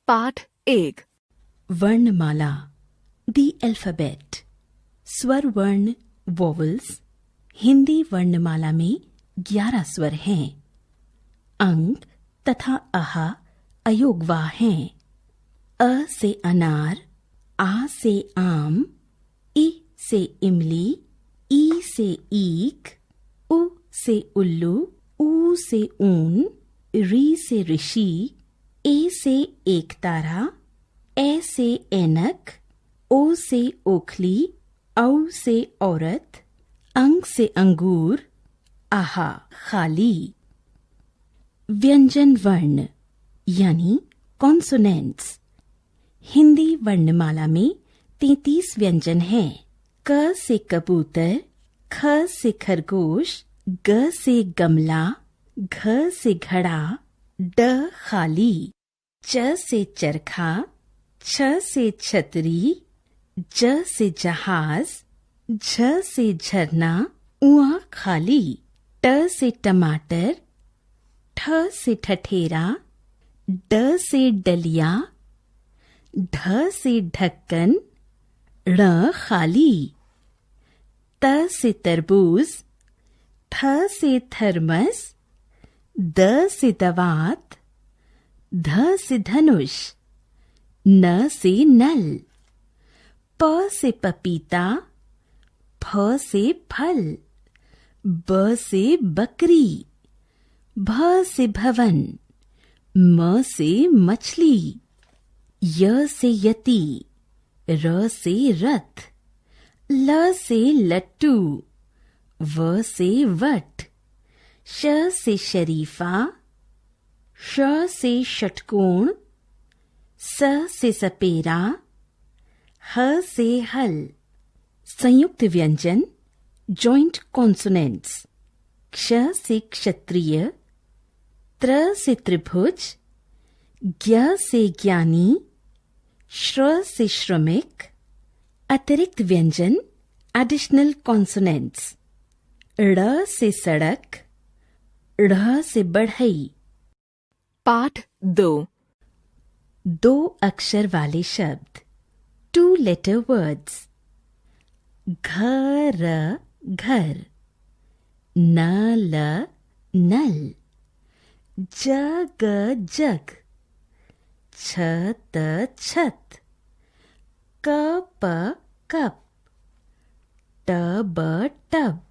पाठ 1 वर्णमाला दी अल्फाबेट। स्वर वर्ण वोवेल्स। हिंदी वर्णमाला में 11 स्वर हैं। अंक तथा आहा अयोगवाह हैं। अ से अनार, आ से आम, इ से इमली, ई से ईख, उ से उल्लू, ऊ से ऊन, री से ऋषि, ए से एकतारा, ए से ऐनक, ओ से ओखली, औ से औरत, अंग से अंगूर, आहा खाली। व्यंजन वर्ण यानी कॉन्सोनेंट्स। हिंदी वर्णमाला में 33 व्यंजन हैं। क से कबूतर, ख से खरगोश, ग से गमला, घ से घड़ा, ड खाली, च से चरखा, छ से छतरी, ज से जहाज, झ से झरना, उआ खाली, ट से टमाटर, ठ से ठठेरा, ड से डलिया, ढ से ढक्कन, ण खाली, त से तरबूज, थ से थर्मस, द से दवात, ध से धनुष, न से नल, प से पपीता, फ से फल, ब से बकरी, भ से भवन, म से मछली, य से यति, र से रथ, ल से लट्टू, व से वट, श से शरीफा, श से षटकोण, स से सपेरा, ह से हल। संयुक्त व्यंजन जॉइंट कॉन्सोनेंट्स। क्ष से क्षत्रिय, त्र से त्रिभुज, ज्ञ से ज्ञानी, श्र से श्रमिक। अतिरिक्त व्यंजन एडिशनल कॉन्सोनेंट्स। ड़ से सड़क, ढ़ से बढ़ई। पाठ 2 2 अक्षर वाले शब्द 2 letter words। घर घर, नल नल, जग जग, छत छत, कप कप, टब टब,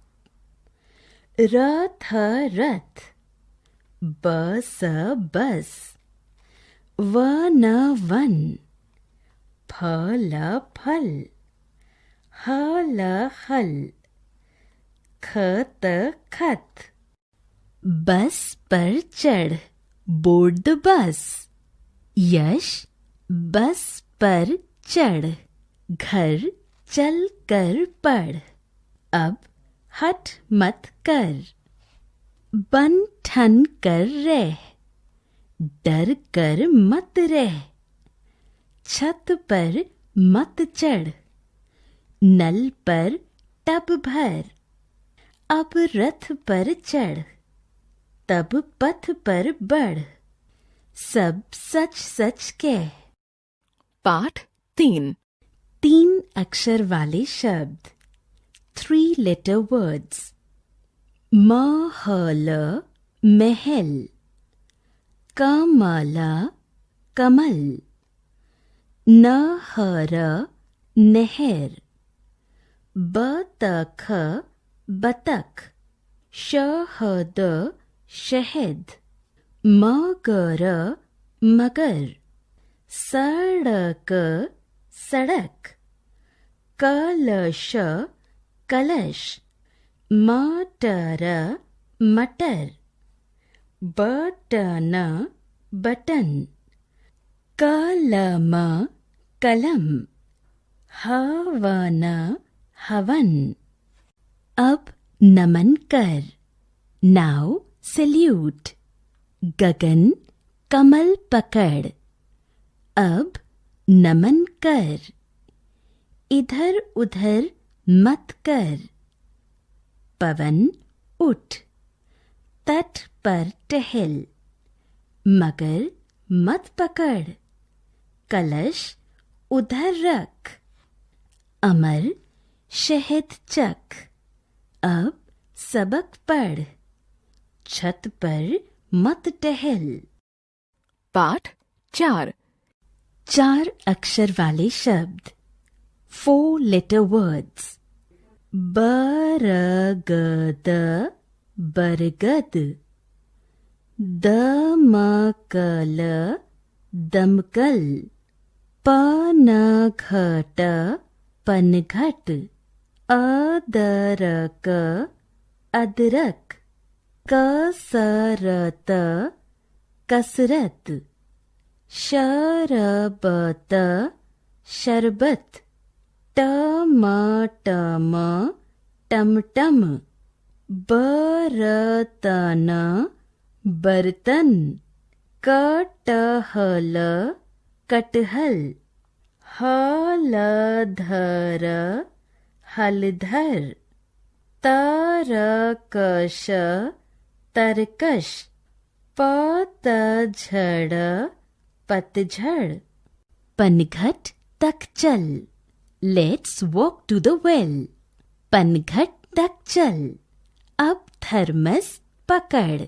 रथ रथ, बस बस, वन वन, फल फल, हल हल, खत खत। बस पर चढ़, बोर्ड बस। यश बस पर चढ़, घर चल कर पढ़। अब हट मत कर, बन ठन कर रह, डर कर मत रह। छत पर मत चढ़, नल पर टब भर। अब रथ पर चढ़, तब पथ पर बढ़। सब सच सच कह। पाठ 3 3 अक्षर वाले शब्द 3 letter words। महल महल, कमल कमल, नहर नहर, बतख बतख, शहद शहद, मगर मगर, सड़क सड़क, कलश कलश, मटर मटर, बटन बटन, कलम कलम, हवन हवन। अब नमन कर, नाउ सैल्यूट। गगन कमल पकड़, अब नमन कर। इधर उधर मत कर, पवन उठ। तट पर टहल, मगर मत पकड़। कलश उधर रख। अमर शहद चख, अब सबक पढ़। छत पर मत टहल। पाठ 4 4 अक्षर वाले शब्द, 4 letter words। बरगद बरगद, दमकल दमकल, पनघट पनघट, अदरक अदरक, कसरत कसरत, शरबत शरबत, टमटम टमटम, बरतन बर्तन, कटहल कटहल, हलधर हलधर, तरकश तरकश, पतझड़ पतझड़। पनघट तक चल, let's walk to the well. पनघट तक चल, अब थर्मस पकड़।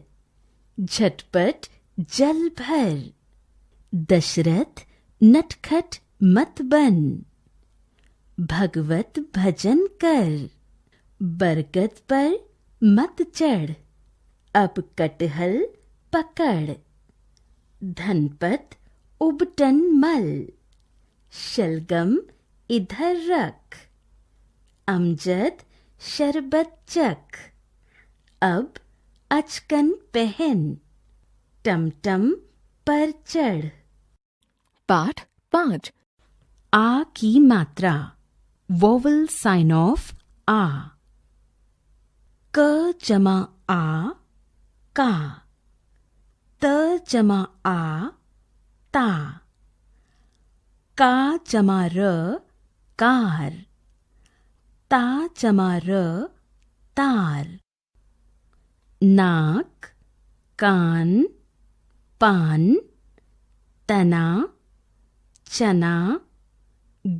झटपट जल भर, दशरथ नटखट मत बन। भगवत भजन कर, बरगद पर मत चढ़। अब कटहल पकड़। धनपत उबटन मल, शलगम इधर रख। अमजद शरबत चख, अब अचकन पहन। टमटम पर चढ़। पाठ 5 आ की मात्रा, वोवल साइन ऑफ आ। क जमा आ का, त जमा आ ता, का जमा र कार, ता जमा र तार। नाक कान पान, तना चना,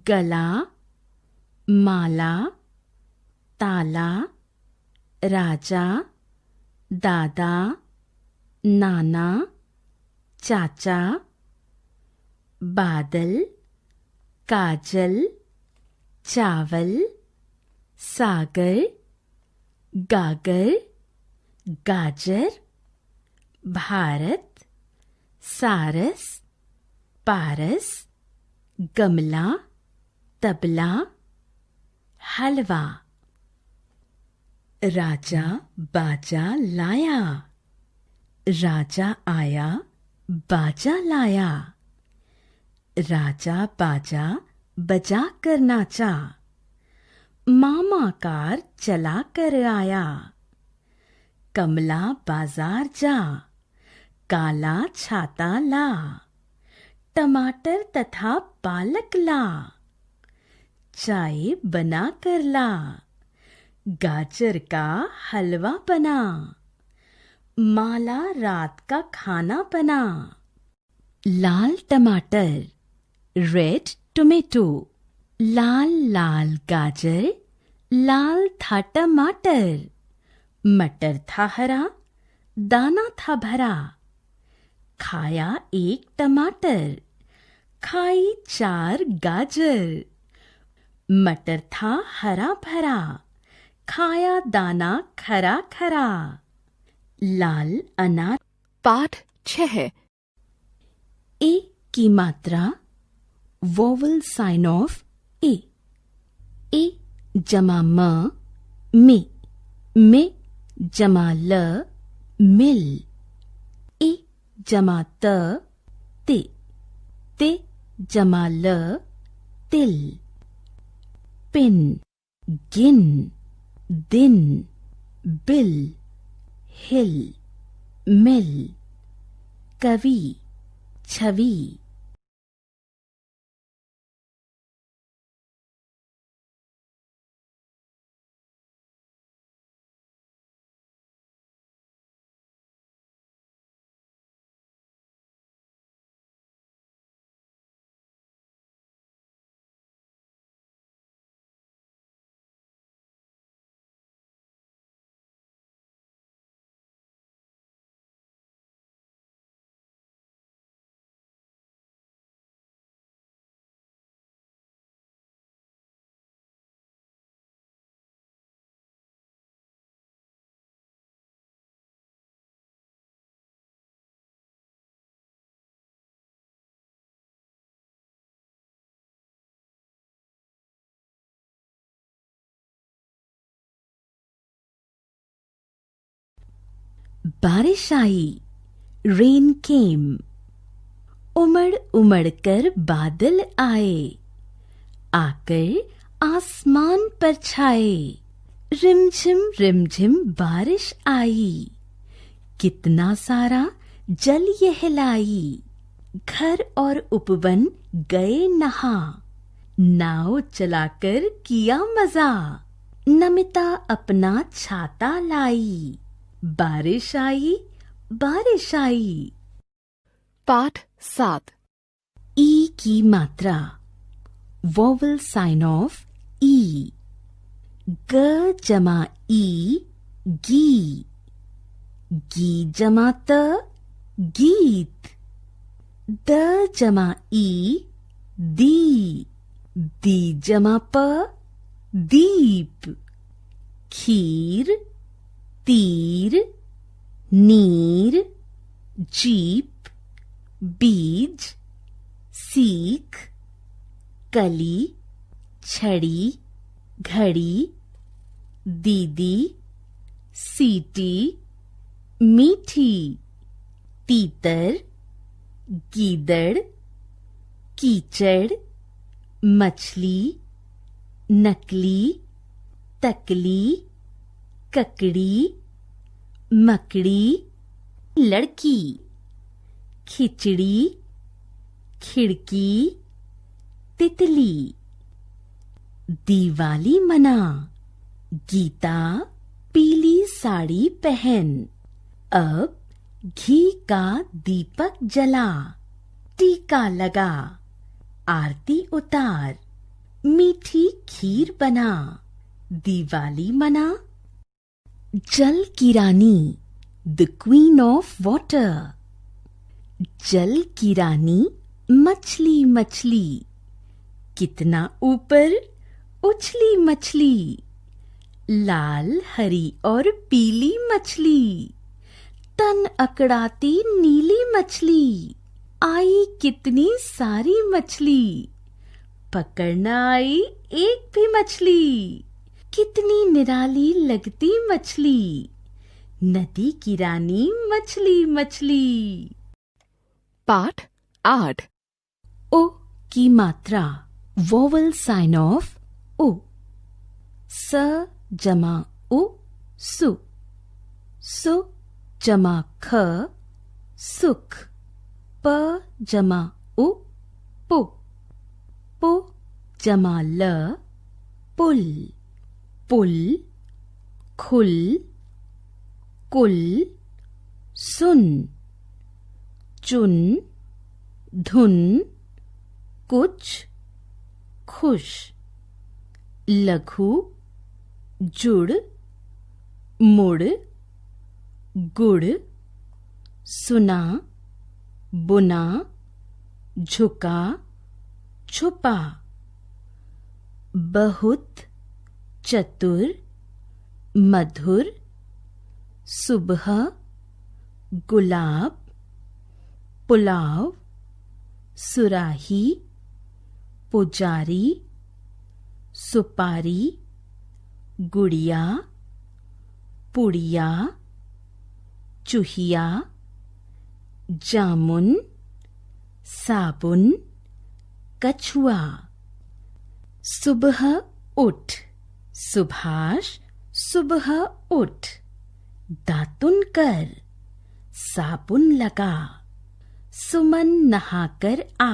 गला माला, ताला, राजा, दादा, नाना, चाचा, बादल, काजल, चावल, सागर, गागर, गाजर, भारत, सारस, पारस, गमला, तबला, हलवा। राजा बाजा लाया, राजा आया बाजा लाया। राजा बाजा बजा कर नाचा, मामा कार चला कर आया। कमला बाजार जा, काला छाता ला। टमाटर तथा पालक ला, चाय बना कर ला। गाजर का हलवा बना, माला रात का खाना बना। लाल टमाटर, रेड टोमेटो। लाल लाल गाजर, लाल था टमाटर। मटर था हरा, दाना था भरा। खाया एक टमाटर, खाई 4 गाजर। मटर था हरा भरा, खाया दाना खरा खरा। लाल अनार। पाठ 6 ए की मात्रा, वोवल साइन ऑफ ए। ए जमा में जमा ल मिल। ए जमा ते जमा ल तिल। पिन गिन दिन बिल हिल मिल। कवि छवि। बारिश आई, रेन केम। उमड़ उमड़ कर बादल आए, आकर आसमान पर छाए। रिमझिम बारिश आई, कितना सारा जल यह लाई। घर और उपवन गए नहा, नाव चलाकर किया मजा। नमिता अपना छाता लाई, बारिश आई, बारिश आई। पाठ 7। ई की मात्रा, वोवेल साइन ऑफ ई। ग जमा ई, गी। गी जमा त, गीत। द जमा ई, दी। दी जमा प, दीप। खीर, तीर, नीर, जीप, बीज, सीख। कली, छड़ी, घड़ी। दीदी, सीटी, मीठी। तीतर, गीदड़, कीचड़। मछली, नकली, तकली, ककड़ी, मकड़ी। लड़की, खिचड़ी, खिड़की, तितली। दिवाली मना, गीता पीली साड़ी पहन। अब घी का दीपक जला, टीका लगा। आरती उतार, मीठी खीर बना। दिवाली मना। जल की रानी, द क्वीन ऑफ वाटर। जल की रानी मछली मछली, कितना ऊपर उछली मछली। लाल, हरी और पीली मछली, तन अकड़ाती नीली मछली। आई कितनी सारी मछली, पकड़ न आई एक भी मछली। कितनी निराली लगती मछली, नदी की रानी मछली मछली। पाठ 8। ओ की मात्रा, वोवेल साइन ऑफ ओ। स जमा उ, सु। सु जमा ख, सुख। प जमा उ, पु। पु जमा ल, पुल। पुल, खुल, कुल। सुन, चुन, धुन, कुछ, खुश। लघु, जुड़, मुड़, गुड़। सुना, बुना, झुका, छुपा। बहुत, चतुर, मधुर। सुबह, गुलाब, पुलाव। सुराही, पुजारी, सुपारी। गुड़िया, पुड़िया, चूहिया। जामुन, साबुन, कछुआ। सुबह उठ, सुभाष सुबह उठ। दातुन कर, साबुन लगा। सुमन नहाकर आ,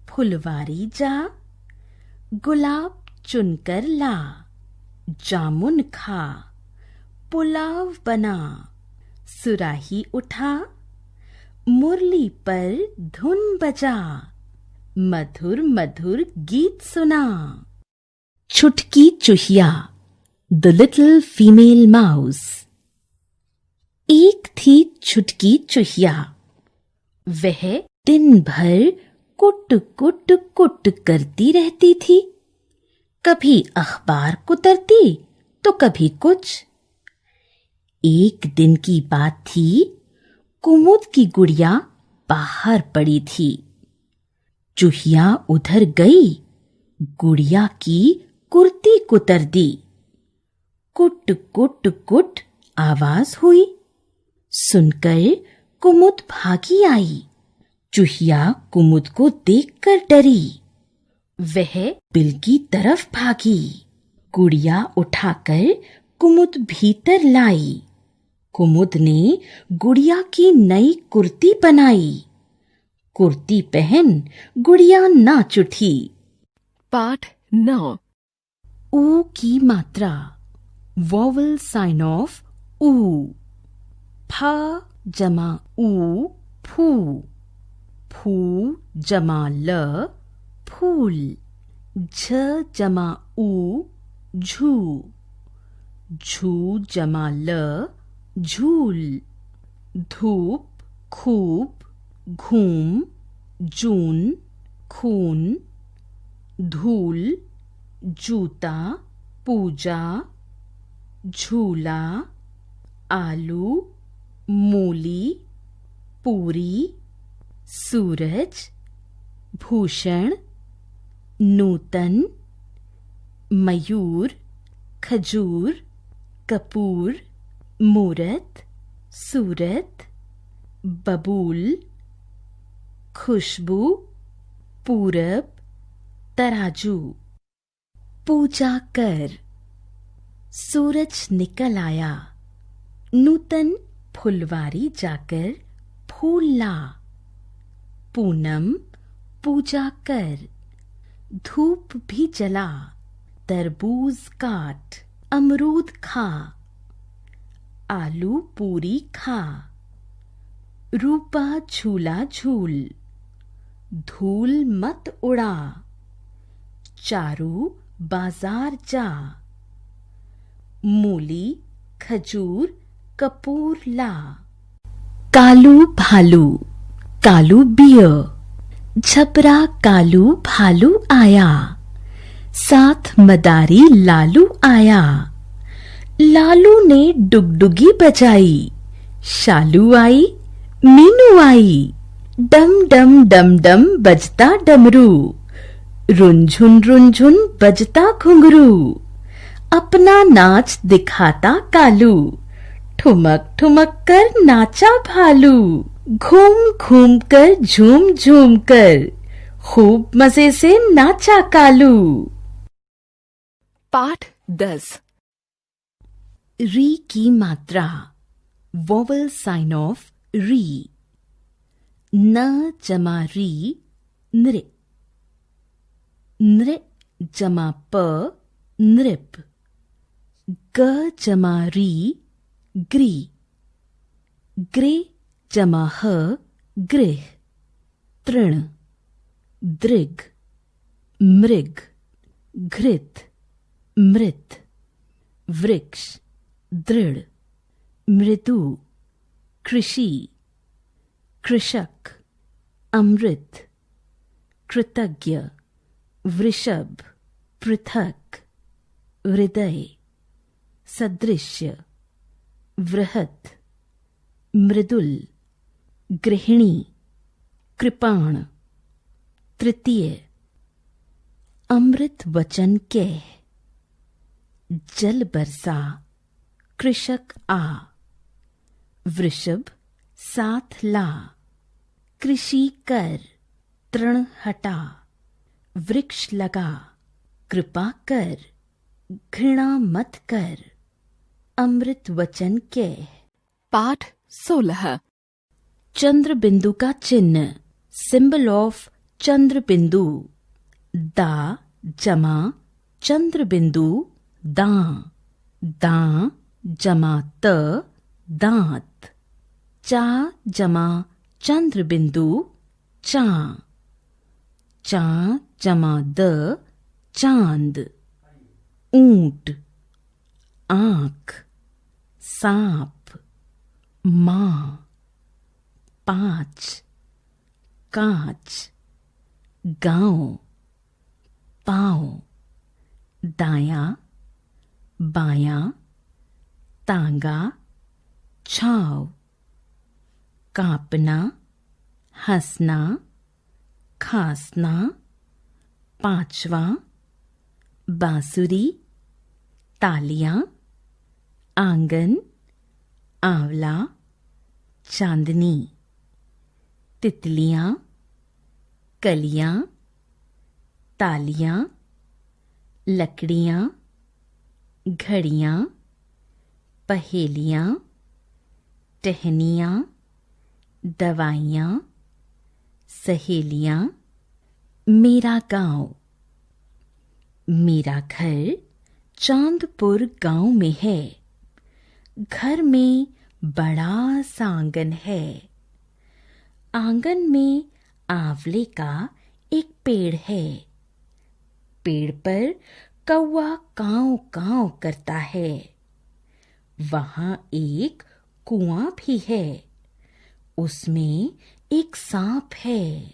फुलवारी जा। गुलाब चुनकर ला, जामुन खा। पुलाव बना, सुराही उठा। मुरली पर धुन बजा, मधुर मधुर गीत सुना। छुटकी चूहिया, द लिटिल फीमेल माउस। एक थी छुटकी चूहिया, वह दिन भर कुट कुट कुट करती रहती थी। कभी अखबार कुतरती तो कभी कुछ। एक दिन की बात थी, कुमुद की गुड़िया बाहर पड़ी थी। चूहिया उधर गई, गुड़िया की कुर्ती कुतर दी। कुट कुट कुट आवाज हुई। सुनकर कुमुद भागी आई। चूहिया कुमुद को देखकर डरी। वह बिल की तरफ भागी। गुड़िया उठाकर कुमुद भीतर लाई। कुमुद ने गुड़िया की नई कुर्ती बनाई। कुर्ती पहन गुड़िया नाच उठी। पाठ 9। ऊ की मात्रा। वॉवल साइन ऑफ ऊ। फ जमा ऊ फू। फू जमा ल फूल। झ जमा ऊ झू। झू जमा ल झूल। धूप खूब घूम जून खून। धूल जूता पूजा झूला। आलू मूली पूरी। सूरज भूषण नूतन। मयूर खजूर कपूर। मूरत सूरत। बबूल खुशबू। पूरब तराजू। पूजा कर। सूरज निकल आया। नूतन फुलवारी जाकर फूल ला। पूनम पूजा कर। धूप भी जला। तरबूज काट अमरूद खा। आलू पूरी खा। रूपा झूला झूल। धूल मत उड़ा। चारू बाजार जा। मूली खजूर कपूर ला। कालू भालू। कालू बियर। झपरा कालू भालू आया। साथ मदारी लालू आया। लालू ने डुगडुगी बजाई। शालू आई मीनू आई। डम डम डम डम बजता डमरू। रुनझुन बजता घुंघरू। अपना नाच दिखाता कालू। ठुमक ठुमक कर नाचा भालू। घूम घूम कर झूम झूम कर खूब मजे से नाचा कालू। पाठ 10। री की मात्रा। वोवल साइन ऑफ री। न जमा री नृ। नृ जमा प नृप। ग जमा री ग्री। ग्रे जमा ह गृह। तृण दृग। मृग घृत। मृत वृक्ष दृढ़। मृदु कृषि। कृषक अमृत। कृतज्ञ वृषभ। पृथक हृदय। सदृश्य वृहत। मृदुल गृहिणी। कृपाण तृतीय। अमृत वचन कह। जल बरसा कृषक आ। वृषभ साथ ला। कृषि कर तृण हटा। वृक्ष लगा कृपा कर। घृणा मत कर। अमृत वचन कह। पाठ 16। चंद्र बिंदु का चिन्ह। सिंबल ऑफ चंद्र बिंदु। दा जमा चंद्र बिंदु दां। दां जमा त दांत। चा जमा चंद्र बिंदु चां। चां जमा द चांद। ऊंट आंख। सांप मां। पांच कांच। गांव पांव। दायां बायां। तांगा छाव। कांपना हंसना खांसना। पांचवा बांसुरी तालियां। आंगन आंवला चांदनी। तितलियां, कलियां, तालियां, लकड़ियां, घड़ियां, पहेलियां, टहनियां, दवाइयां, सहेलियां, मेरा गांव। मेरा घर चांदपुर गांव में है। घर में बड़ा सा आंगन है। आंगन में आंवले का एक पेड़ है। पेड़ पर कौवा कांव कांव करता है। वहां एक कुआं भी है। उसमें एक सांप है।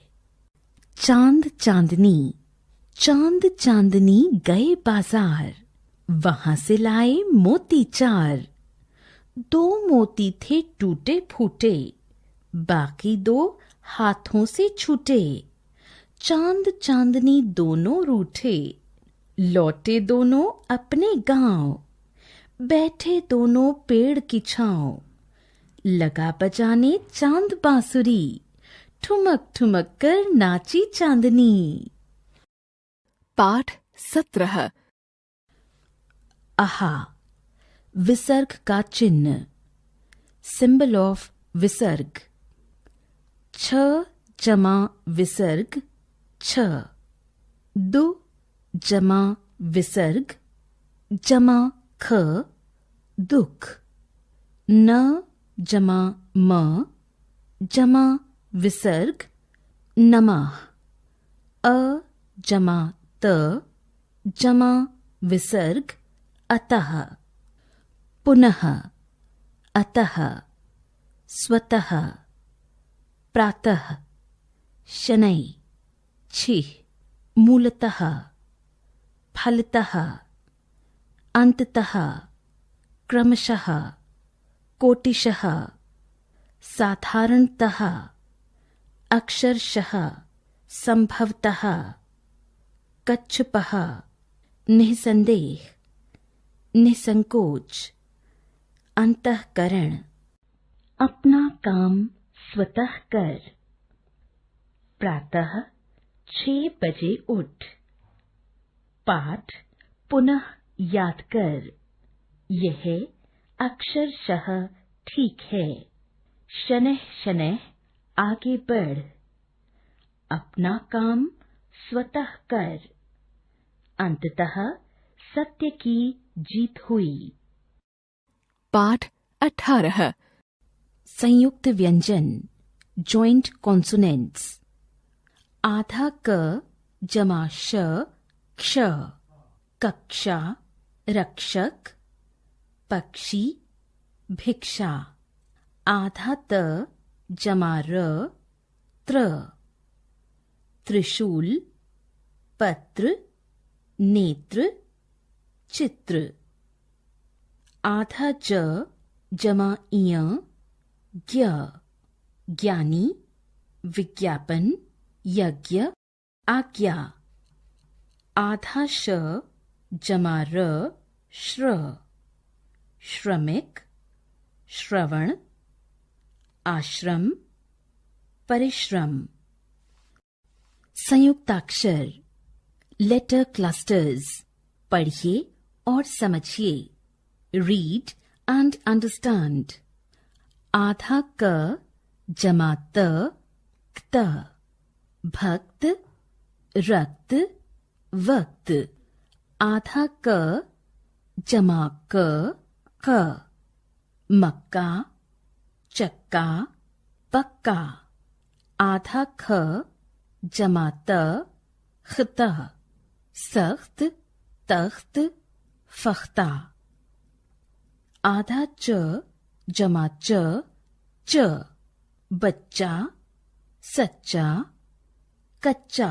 चांद चांदनी, चांद चांदनी गए बाजार। वहां से लाए मोती चार। 2 मोती थे टूटे फूटे, बाकी 2 हाथों से छूटे। चांद चांदनी दोनों रूठे, लौटे दोनों अपने गांव। बैठे दोनों पेड़ की छांव, लगा बजाने चांद बांसुरी। ठुमक ठुमक कर नाची चांदनी। पाठ 17। आहा, विसर्ग का चिन्ह, सिंबल ऑफ विसर्ग। छ जमा विसर्ग छ। दु जमा विसर्ग जमा ख, दुख। न जमा म जमा विसर्ग नमः। अ जमा त जमा विसर्ग अतः। पुनः, अतः, स्वतः, प्रातः, शनै, छिः, मूलतः, फलतः, अंततः, क्रमशः, कोटिशः, साधारणतः, अक्षरशः, संभवतः, कच्छपः, निसंदेह, निसंकोच, अंतःकरण। अपना काम स्वतः कर। प्रातः 6 बजे उठ। पाठ पुनः याद कर। यह अक्षरशः ठीक है। शनैः शनैः आगे बढ़। अपना काम स्वतः कर। अंततः सत्य की जीत हुई। पाठ 18। संयुक्त व्यंजन, जॉइंट कॉन्सोनेंट्स। आधा क जमा श, क्ष। कक्षा, रक्षक, पक्षी, भिक्षा। आधा त जमा र, त्र। त्रिशूल, पत्र, नेत्र, चित्र। आधा ज जमा इय, ज्ञ। ज्ञानी, विज्ञापन, यज्ञ, आज्ञा। आधा श जमा र, श्र। श्रमिक, श्रवण, आश्रम, परिश्रम। संयुक्ताक्षर, लेटर क्लस्टर्स। पढ़िए और समझिए। Read and understand. आधा क जमा त, क्त। भक्त, रक्त, वक्त। आधा क जमा क, क। मक्का, चक्का, पक्का। आधा ख जमा त, ख़्त। सख्त, तख्त, फख्ता। आधा च जमा च, च। बच्चा, सच्चा, कच्चा।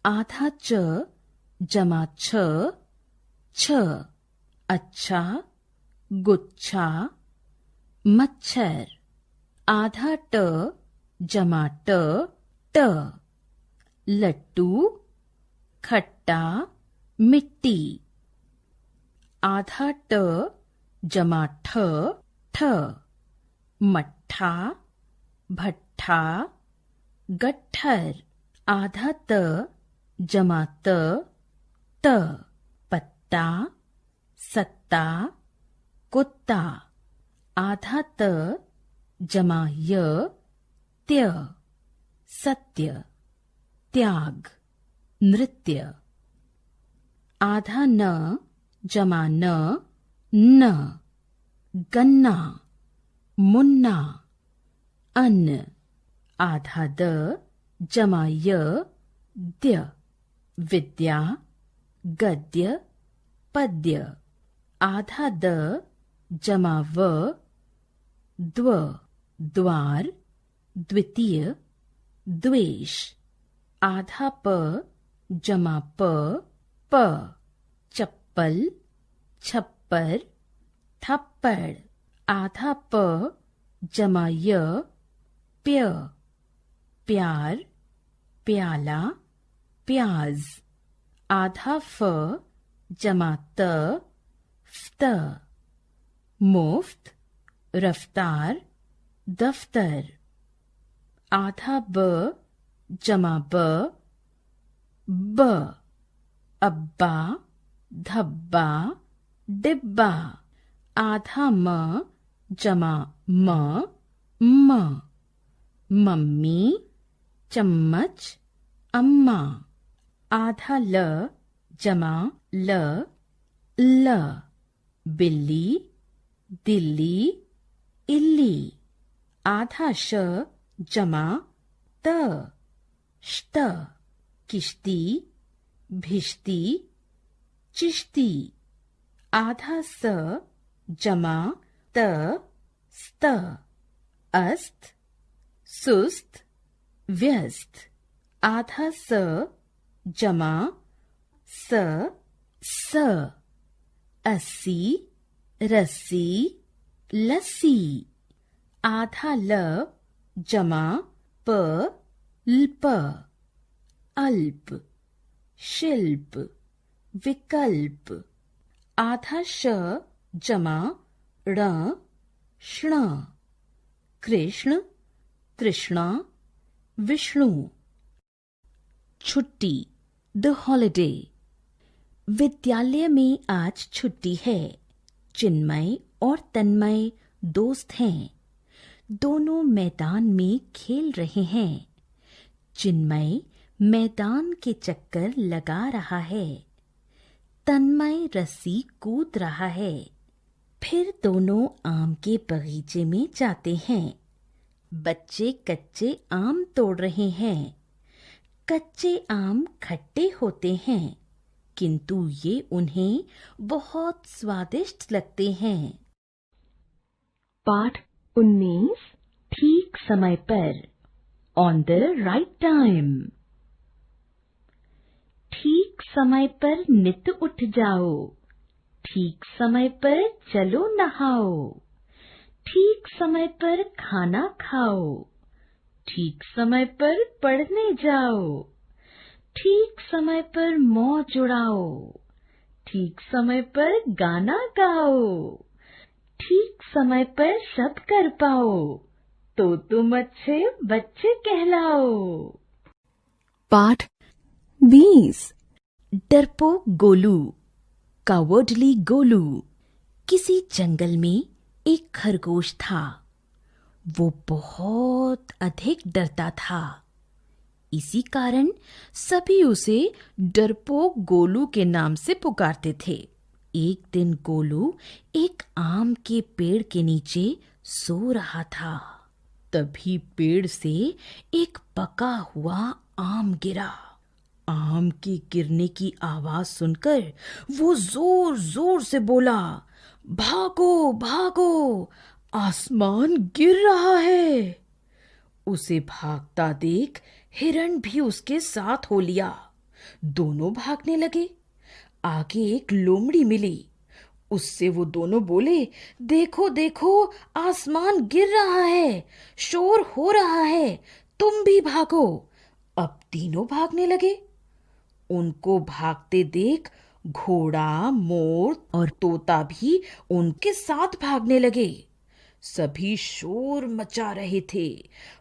आधा च जमा छ, छ। अच्छा, गुच्छा, मच्छर। आधा ट जमा ट, ट। लट्टू, खट्टा, मिट्टी। आधा ट जमा ठ, ठ। मट्ठा, भट्ठा गट्ठर, आधा त जमा त, पत्ता सत्ता कुत्ता, आधा त जमा य त्य, सत्य त्याग नृत्य, आधा न जमा न, गन्ना मुन्ना अन्न, आधा द जमा य द्य, विद्या गद्य पद्य, आधा द जमा व द्व, द्वार द्वितीय द्वेष, आधा प जमा प चप्पल छप्पर थप्पड़, आधा प जमा य प्य, प्यार प्याला प्याज, आधा फ जमा त फ्त, मुफ्त रफ्तार दफ्तर, आधा ब जमा ब अब्बा धब्बा डिब्बा, आधा म जमा म मम्मी चम्मच अम्मा, आधा ल जमा ल बिल्ली दिल्ली इल्ली, आधा श जमा त श्त, किश्ती भिश्ती चिश्ती, आधा स जमा त स्त, अस्त सुस्त व्यस्त, आधा स जमा स, अस्सी रस्सी लस्सी, आधा ल जमा प ल्प, अल्प शिल्प विकल्प, आधा श जमा ण श्ण, कृष्ण तृष्णा विष्णु, छुट्टी द हॉलिडे, विद्यालय में आज छुट्टी है। चिन्मय और तन्मय दोस्त हैं। दोनों मैदान में खेल रहे हैं। चिन्मय मैदान के चक्कर लगा रहा है, तन्मय रस्सी कूद रहा है। फिर दोनों आम के बगीचे में जाते हैं। बच्चे कच्चे आम तोड़ रहे हैं। कच्चे आम खट्टे होते हैं, किंतु ये उन्हें बहुत स्वादिष्ट लगते हैं। पाठ 19 ठीक समय पर, ऑन द राइट टाइम। ठीक समय पर नित उठ जाओ, ठीक समय पर चलो नहाओ, ठीक समय पर खाना खाओ, ठीक समय पर पढ़ने जाओ, ठीक समय पर मौज उड़ाओ, ठीक समय पर गाना गाओ, ठीक समय पर सब कर पाओ, तो तुम अच्छे बच्चे कहलाओ। पाठ 20 डरपोक गोलू, कावर्डली गोलू। किसी जंगल में एक खरगोश था। वो बहुत अधिक डरता था। इसी कारण सभी उसे डरपोक गोलू के नाम से पुकारते थे। एक दिन गोलू एक आम के पेड़ के नीचे सो रहा था। तभी पेड़ से एक पका हुआ आम गिरा। आम के गिरने की आवाज सुनकर वो जोर जोर से बोला, भागो भागो, आसमान गिर रहा है। उसे भागता देख हिरण भी उसके साथ हो लिया। दोनों भागने लगे। आगे एक लोमड़ी मिली। उससे वो दोनों बोले, देखो देखो, आसमान गिर रहा है, शोर हो रहा है, तुम भी भागो। अब तीनों भागने लगे। उनको भागते देख घोड़ा, मोर और तोता भी उनके साथ भागने लगे। सभी शोर मचा रहे थे।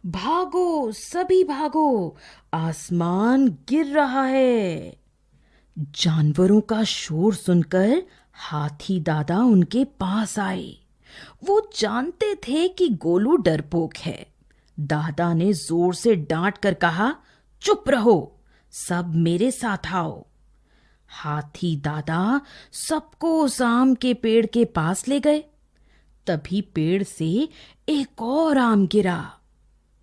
भागो, सभी भागो, आसमान गिर रहा है। जानवरों का शोर सुनकर हाथी दादा उनके पास आए। वो जानते थे कि गोलू डरपोक है। दादा ने जोर से डांट कर कहा, चुप रहो, सब मेरे साथ आओ। हाथी दादा सबको उस आम के पेड़ के पास ले गए। तभी पेड़ से एक और आम गिरा।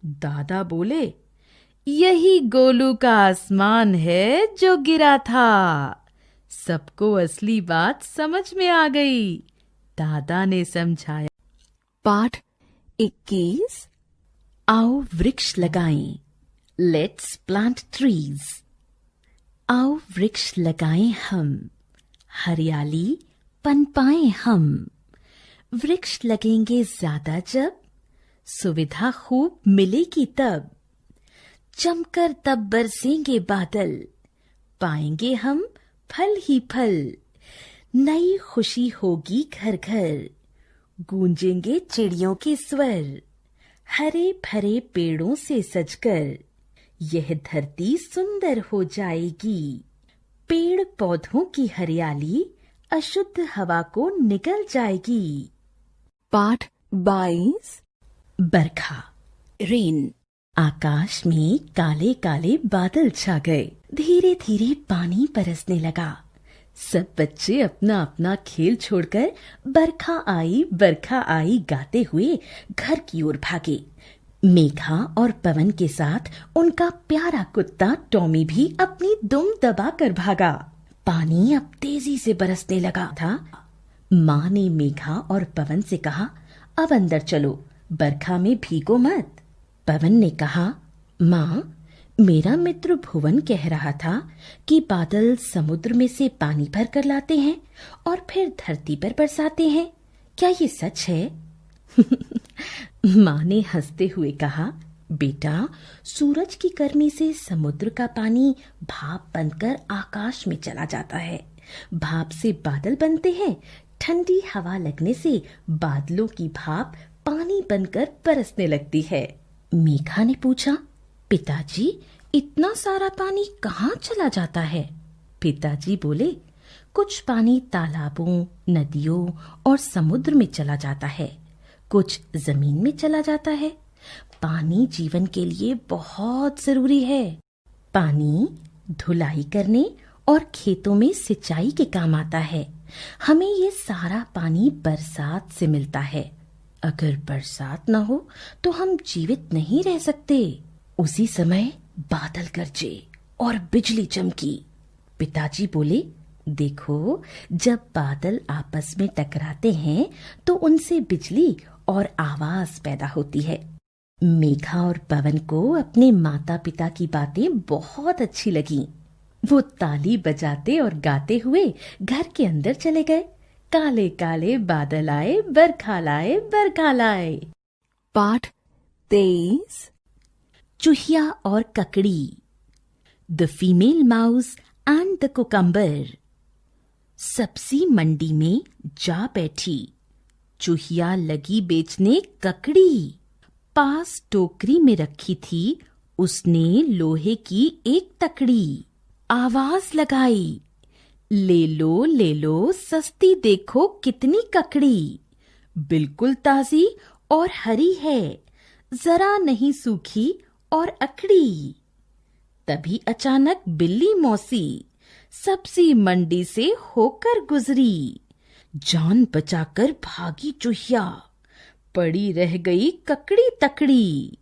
दादा बोले, यही गोलू का आसमान है जो गिरा था। सबको असली बात समझ में आ गई। दादा ने समझाया। पाठ 21। आओ वृक्ष लगाएं, लेट्स प्लांट ट्रीज। आओ वृक्ष लगाएं हम, हरियाली पनपाएं हम। वृक्ष लगेंगे ज्यादा जब, सुविधा खूब मिलेगी तब। जमकर तब बरसेंगे बादल, पाएंगे हम फल ही फल। नई खुशी होगी घर घर, गूंजेंगे चिड़ियों के स्वर। हरे भरे पेड़ों से सजकर यह धरती सुंदर हो जाएगी। पेड़ पौधों की हरियाली अशुद्ध हवा को निगल जाएगी। पाठ 22। बरखा, रेन। आकाश में काले काले बादल छा गए। धीरे धीरे पानी बरसने लगा। सब बच्चे अपना अपना खेल छोड़कर बरखा आई गाते हुए घर की ओर भागे। मेघा और पवन के साथ उनका प्यारा कुत्ता टॉमी भी अपनी दुम दबाकर भागा। पानी अब तेजी से बरसने लगा था। माँ ने मेघा और पवन से कहा, अब अंदर चलो, बरखा में भीगो मत। पवन ने कहा, माँ, मेरा मित्र भुवन कह रहा था कि बादल समुद्र में से पानी भर कर लाते हैं और फिर धरती पर बरसाते हैं। क्या ये सच है? माँ ने हंसते हुए कहा, बेटा, सूरज की गर्मी से समुद्र का पानी भाप बनकर आकाश में चला जाता है। भाप से बादल बनते हैं। ठंडी हवा लगने से बादलों की भाप पानी बनकर बरसने लगती है। मेघा ने पूछा, पिताजी, इतना सारा पानी कहाँ चला जाता है? पिताजी बोले, कुछ पानी तालाबों, नदियों और समुद्र में चला जाता है, कुछ जमीन में चला जाता है। पानी जीवन के लिए बहुत जरूरी है। पानी धुलाई करने और खेतों में सिंचाई के काम आता है। हमें ये सारा पानी बरसात से मिलता है। अगर बरसात न हो तो हम जीवित नहीं रह सकते। उसी समय बादल गरजे और बिजली चमकी। पिताजी बोले, देखो, जब बादल आपस में टकराते हैं तो उनसे बिजली और आवाज पैदा होती है। मेघा और पवन को अपने माता पिता की बातें बहुत अच्छी लगी। वो ताली बजाते और गाते हुए घर के अंदर चले गए। काले काले बादल आए, बरखा लाए, बरखा लाए। पाठ 23। चूहिया और ककड़ी। The female mouse and the cucumber. सब्जी मंडी में जा बैठी, चूहिया लगी बेचने ककड़ी। पास टोकरी में रखी थी उसने लोहे की एक तकड़ी। आवाज लगाई, ले लो सस्ती देखो कितनी ककड़ी। बिल्कुल ताजी और हरी है, जरा नहीं सूखी और अकड़ी। तभी अचानक बिल्ली मौसी सब्जी मंडी से होकर गुजरी। जान बचाकर भागी चूहिया, पड़ी रह गई ककड़ी तकड़ी।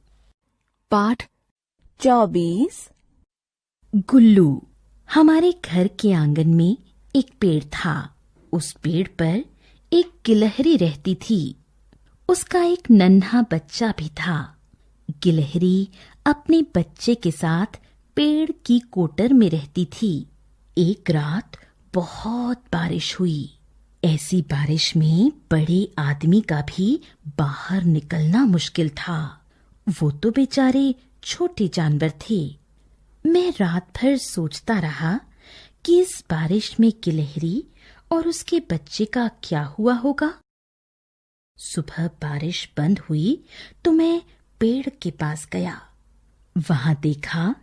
पाठ 24। गुल्लू। हमारे घर के आंगन में एक पेड़ था। उस पेड़ पर एक गिलहरी रहती थी। उसका एक नन्हा बच्चा भी था। गिलहरी अपने बच्चे के साथ पेड़ की कोटर में रहती थी। एक रात बहुत बारिश हुई। ऐसी बारिश में बड़े आदमी का भी बाहर निकलना मुश्किल था। वो तो बेचारे छोटे जानवर थे। मैं रात भर सोचता रहा कि इस बारिश में गिलहरी और उसके बच्चे का क्या हुआ होगा। सुबह बारिश बंद हुई तो मैं पेड़ के पास गया। वहां देखा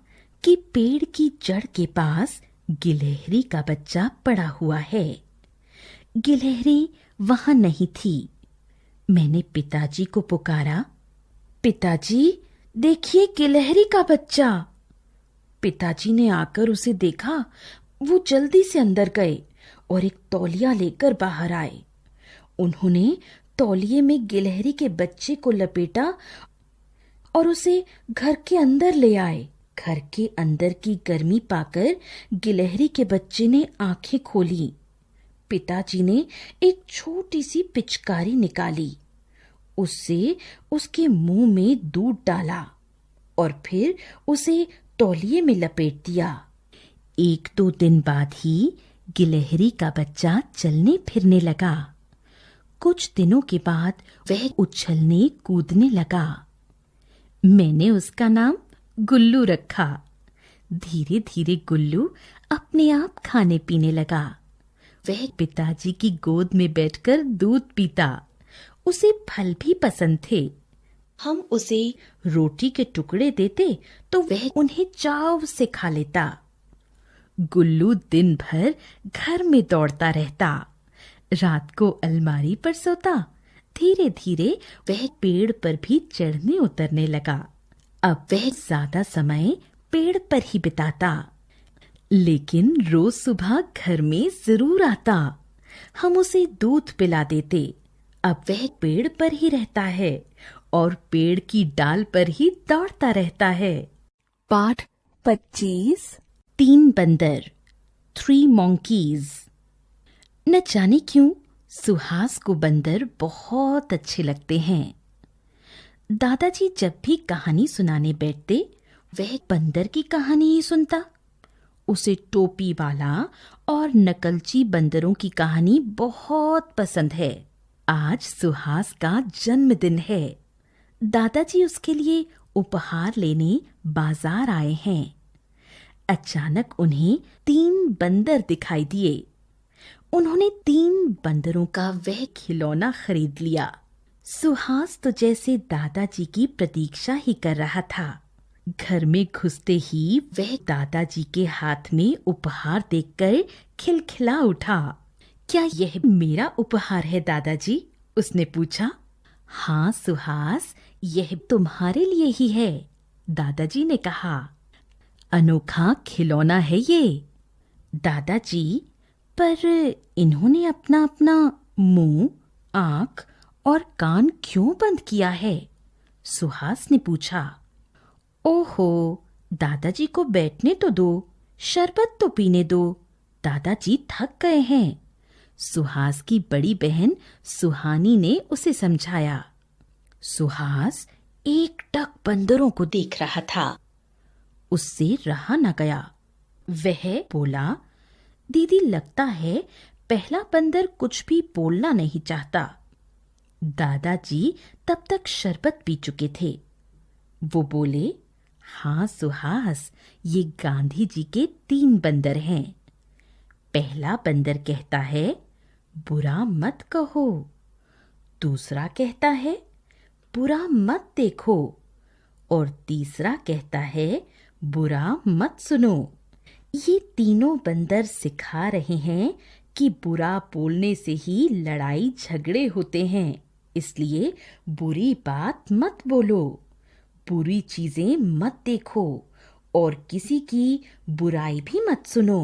कि पेड़ की जड़ के पास गिलहरी का बच्चा पड़ा हुआ है। गिलहरी वहां नहीं थी। मैंने पिताजी को पुकारा, पिताजी देखिए गिलहरी का बच्चा। पिताजी ने आकर उसे देखा। वो जल्दी से अंदर गए और एक तौलिया लेकर बाहर आए। उन्होंने तौलिए में गिलहरी के बच्चे को लपेटा और उसे घर के अंदर ले आए। घर के अंदर की गर्मी पाकर गिलहरी के बच्चे ने आंखें खोली। पिताजी ने एक छोटी सी पिचकारी निकाली, उससे उसके मुंह में दूध डाला और फिर उसे तौलिए में लपेट दिया। 1-2 दिन बाद ही गिलहरी का बच्चा चलने फिरने लगा। कुछ दिनों के बाद वह उछलने कूदने लगा। मैंने उसका नाम गुल्लू रखा। धीरे धीरे गुल्लू अपने आप खाने पीने लगा। वह पिताजी की गोद में बैठकर दूध पीता। उसे फल भी पसंद थे। हम उसे रोटी के टुकड़े देते तो वह उन्हें चाव से खा लेता। गुल्लू दिन भर घर में दौड़ता रहता। रात को अलमारी पर सोता। धीरे धीरे वह पेड़ पर भी चढ़ने उतरने लगा। अब वह ज्यादा समय पेड़ पर ही बिताता, लेकिन रोज सुबह घर में जरूर आता। हम उसे दूध पिला देते। अब वह पेड़ पर ही रहता है और पेड़ की डाल पर ही दौड़ता रहता है। पाठ 25। 3 बंदर, 3 monkeys। न जाने क्यों सुहास को बंदर बहुत अच्छे लगते हैं। दादाजी जब भी कहानी सुनाने बैठते वह बंदर की कहानी ही सुनता। उसे टोपी वाला और नकलची बंदरों की कहानी बहुत पसंद है। आज सुहास का जन्मदिन है। दादाजी उसके लिए उपहार लेने बाजार आए हैं। अचानक उन्हें 3 बंदर दिखाई दिए। उन्होंने 3 बंदरों का वह खिलौना खरीद लिया। सुहास तो जैसे दादाजी की प्रतीक्षा ही कर रहा था। घर में घुसते ही वह दादाजी के हाथ में उपहार देखकर खिलखिला उठा। क्या यह मेरा उपहार है दादाजी? उसने पूछा। हाँ सुहास, यह तुम्हारे लिए ही है, दादाजी ने कहा। अनोखा खिलौना है ये। दादाजी, पर इन्होंने अपना अपना मुंह, आंख और कान क्यों बंद किया है? सुहास ने पूछा। ओहो, दादाजी को बैठने तो दो, शरबत तो पीने दो, दादाजी थक गए हैं। सुहास की बड़ी बहन सुहानी ने उसे समझाया। सुहास एकटक बंदरों को देख रहा था। उससे रहा न गया। वह बोला, दीदी लगता है पहला बंदर कुछ भी बोलना नहीं चाहता। दादाजी तब तक शरबत पी चुके थे। वो बोले, हाँ सुहास, ये गांधी जी के 3 बंदर हैं। पहला बंदर कहता है, बुरा मत कहो। दूसरा कहता है, बुरा मत देखो। और तीसरा कहता है, बुरा मत सुनो। ये तीनों बंदर सिखा रहे हैं कि बुरा बोलने से ही लड़ाई झगड़े होते हैं, इसलिए बुरी बात मत बोलो, बुरी चीजें मत देखो और किसी की बुराई भी मत सुनो।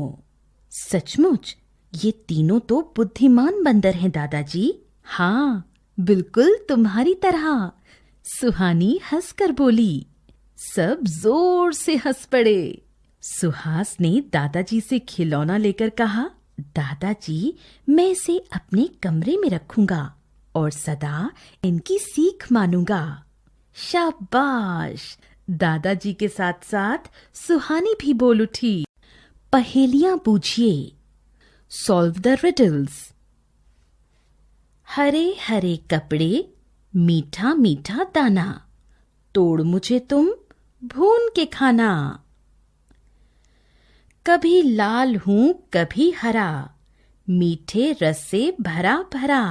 सचमुच ये तीनों तो बुद्धिमान बंदर हैं दादाजी। हाँ, बिल्कुल तुम्हारी तरह, सुहानी हंसकर बोली। सब जोर से हंस पड़े। सुहास ने दादाजी से खिलौना लेकर कहा, दादाजी, मैं इसे अपने कमरे में रखूंगा और सदा इनकी सीख मानूंगा। शाबाश! दादाजी के साथ साथ सुहानी भी बोल उठी। पहेलियां बूझिए। Solve the riddles. हरे हरे कपड़े, मीठा मीठा दाना, तोड़ मुझे तुम भून के खाना। कभी लाल हूं कभी हरा, मीठे रस से भरा भरा,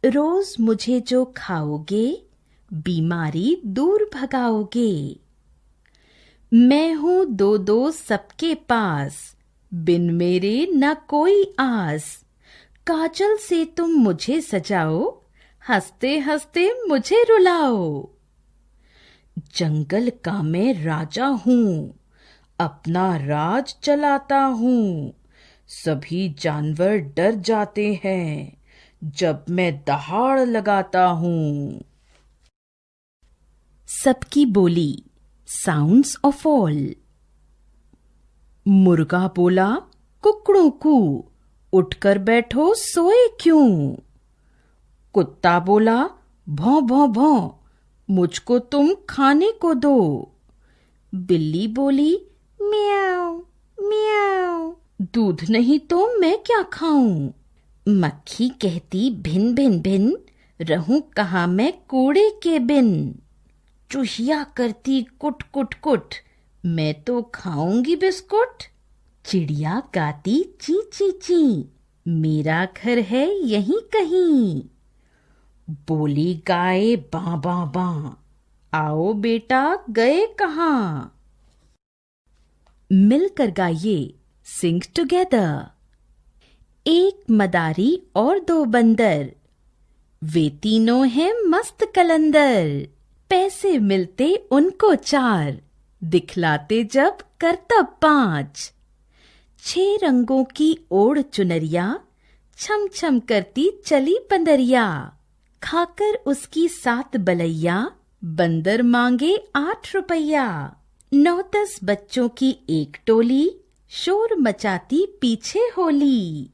रोज मुझे जो खाओगे, बीमारी दूर भगाओगे। मैं हूँ दो दो सबके पास, बिन मेरे न कोई आस। काजल से तुम मुझे सजाओ, हंसते हंसते मुझे रुलाओ। जंगल का मैं राजा हूँ, अपना राज चलाता हूँ। सभी जानवर डर जाते हैं जब मैं दहाड़ लगाता हूँ। सबकी बोली, साउंड्स ऑफ ऑल। मुर्गा बोला कुकड़ू कू, उठकर बैठो सोए क्यों। कुत्ता बोला भौं भौं भौं, मुझको तुम खाने को दो। बिल्ली बोली म्याऊ म्याऊ, दूध नहीं तो मैं क्या खाऊं। मक्खी कहती भिन भिन भिन, रहूं कहाँ मैं कूड़े के बिन। चूहिया करती कुट कुट कुट, मैं तो खाऊंगी बिस्कुट। चिड़िया गाती ची ची ची, मेरा घर है यहीं कहीं। बोली गाय बां बां बां, आओ बेटा गए कहाँ। मिलकर गाइए, सिंग टुगेदर। एक मदारी और दो बंदर, वे तीनों हैं मस्त कलंदर। पैसे मिलते उनको 4, दिखलाते जब करतब 5। 6 रंगों की ओढ़ चुनरिया, छम छम करती चली बंदरिया। खाकर उसकी 7 बलैया, बंदर मांगे 8 रुपया। 9-10 बच्चों की एक टोली, शोर मचाती पीछे होली।